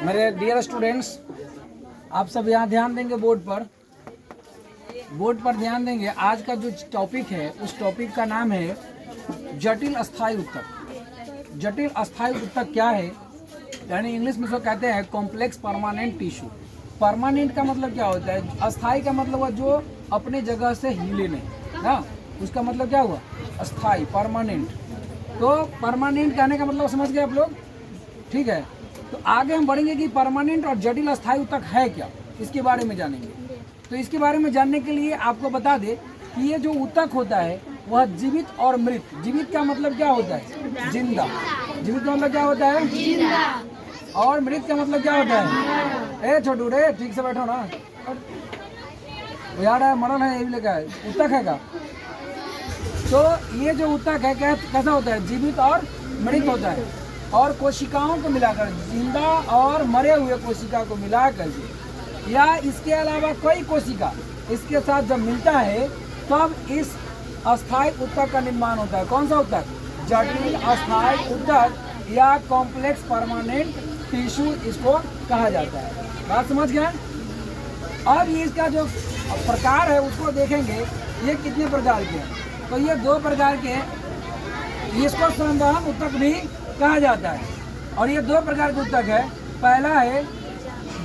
मेरे dear students, आप सब यहाँ ध्यान देंगे बोर्ड पर ध्यान देंगे। आज का जो टॉपिक है उस टॉपिक का नाम है जटिल अस्थायी उत्तक। जटिल अस्थायी उत्तक क्या है, यानी इंग्लिश में इसको कहते हैं कॉम्प्लेक्स परमानेंट टिश्यू। परमानेंट का मतलब क्या होता है, अस्थायी का मतलब हुआ जो अपने जगह से हिले नहीं ना, उसका मतलब क्या हुआ अस्थायी, परमानेंट। तो परमानेंट कहने का मतलब समझ गए आप लोग, ठीक है। तो आगे हम बढ़ेंगे कि परमानेंट और जटिल अस्थायी उत्तक है क्या, इसके बारे में जानेंगे। तो इसके बारे में जानने के लिए आपको बता दे कि ये जो उत्तक होता है वह जीवित और मृत। जीवित का मतलब क्या होता है, जिंदा। जीवित का मतलब क्या होता है, जिंदा। और मृत का मतलब क्या होता है, ए छोटू रे ठीक से बैठो ना यार, मरण है यही लिखा है, उत्तक है का। तो ये जो उत्तक है कैसा होता है, जीवित और मृत होता है। और कोशिकाओं को मिलाकर, जिंदा और मरे हुए कोशिका को मिलाकर या इसके अलावा कोई कोशिका इसके साथ जब मिलता है तब इस अस्थायी उत्तक का निर्माण होता है। कौन सा उत्तक, जटिल अस्थायी उत्तक या कॉम्प्लेक्स परमानेंट टिश्यू इसको कहा जाता है। बात समझ गए। अब ये इसका जो प्रकार है उसको देखेंगे, ये कितने प्रकार के हैं। तो ये दो प्रकार के हैं, इसको संवहन उत्तक भी कहा जाता है। और ये दो प्रकार के उत्तक है, पहला है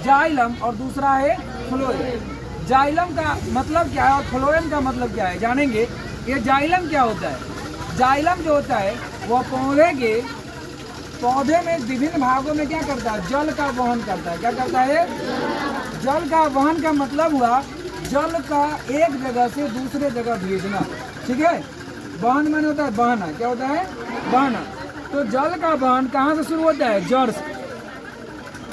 जाइलम और दूसरा है फ्लोएम। जाइलम का मतलब क्या है और फ्लोएम का मतलब क्या है जानेंगे। ये जाइलम क्या होता है, जाइलम जो होता है वह पौधे में विभिन्न भागों में क्या करता है, जल का वहन करता है। क्या करता है, जल का वहन का मतलब हुआ जल का एक जगह से दूसरे जगह भेजना, ठीक है। वहन माने होता है बहना, क्या होता है, बहना। तो जल का वहन कहाँ से शुरू होता है, जड़ से।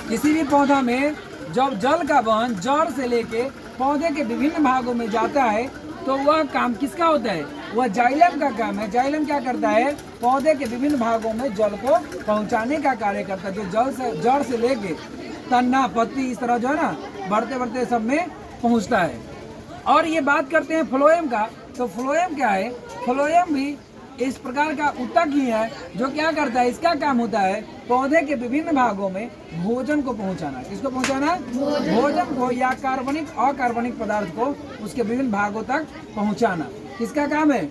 किसी भी पौधा में जब जल का वहन जड़ से लेके पौधे के विभिन्न भागों में जाता है तो वह काम किसका होता है, वह जाइलम का काम है। जाइलम क्या करता है, पौधे के विभिन्न भागों में जल को पहुंचाने का कार्य करता है। जो जड़ से लेके तना पत्ती इस तरह जो है ना बढ़ते बढ़ते सब में पहुंचता है। और ये बात करते हैं फ्लोएम का, तो फ्लोएम क्या है, फ्लोएम भी इस प्रकार का उत्तक ही है जो क्या करता है, इसका काम होता है पौधे के विभिन्न भागों में भोजन को पहुंचाना। किसको पहुंचाना, भोजन को या कार्बनिक अकार्बनिक पदार्थ को उसके विभिन्न भागों तक पहुंचाना, किसका काम है,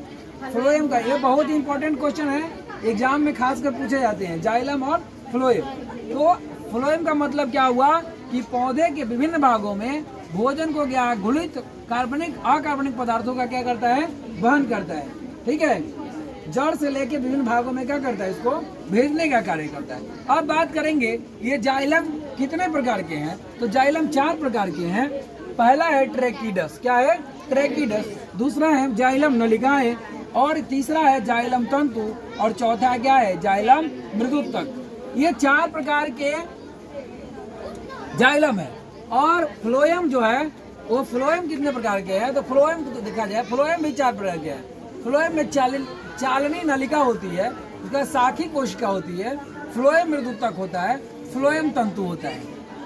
फ्लोएम का। ये बहुत ही इंपॉर्टेंट क्वेश्चन है, एग्जाम में खास कर पूछे जाते हैं, जाइलम और फ्लोएम। तो फ्लोएम का मतलब क्या हुआ कि पौधे के विभिन्न भागों में भोजन को क्या घुलित कार्बनिक अकार्बनिक पदार्थों का क्या करता है, वहन करता है, ठीक है। जड़ से लेके विभिन्न भागों में क्या करता है, इसको भेजने का कार्य करता है। अब बात करेंगे ये जाइलम कितने प्रकार के हैं। तो जाइलम 4 प्रकार के हैं। पहला है ट्रेकिडस, क्या है, ट्रेकिडस। दूसरा है जाइलम नलिकाएं, और तीसरा है जाइलम तंतु, और चौथा क्या है, जाइलम मृदुत्तक। ये 4 प्रकार के जाइलम है। और फ्लोएम जो है वो फ्लोएम कितने प्रकार के हैं, तो फ्लोएम को तो देखा जाए फ्लोएम भी 4 प्रकार के हैं। फ्लोएम में चालनी नलिका होती है, उसका शाखी कोशिका होती है, फ्लोएम मृदुत्तक होता है, फ्लोएम तंतु होता है।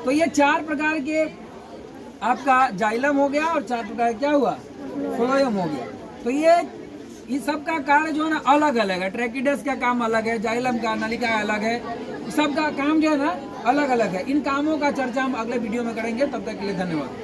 तो ये 4 प्रकार के आपका जाइलम हो गया और 4 प्रकार क्या हुआ, फ्लोएम हो गया। तो ये सब का कार्य जो है ना अलग अलग है। ट्रेकिडस का काम अलग है, जाइलम का नलिका अलग है, सबका काम जो है ना अलग अलग है। इन कामों का चर्चा हम अगले वीडियो में करेंगे। तब तक के लिए धन्यवाद।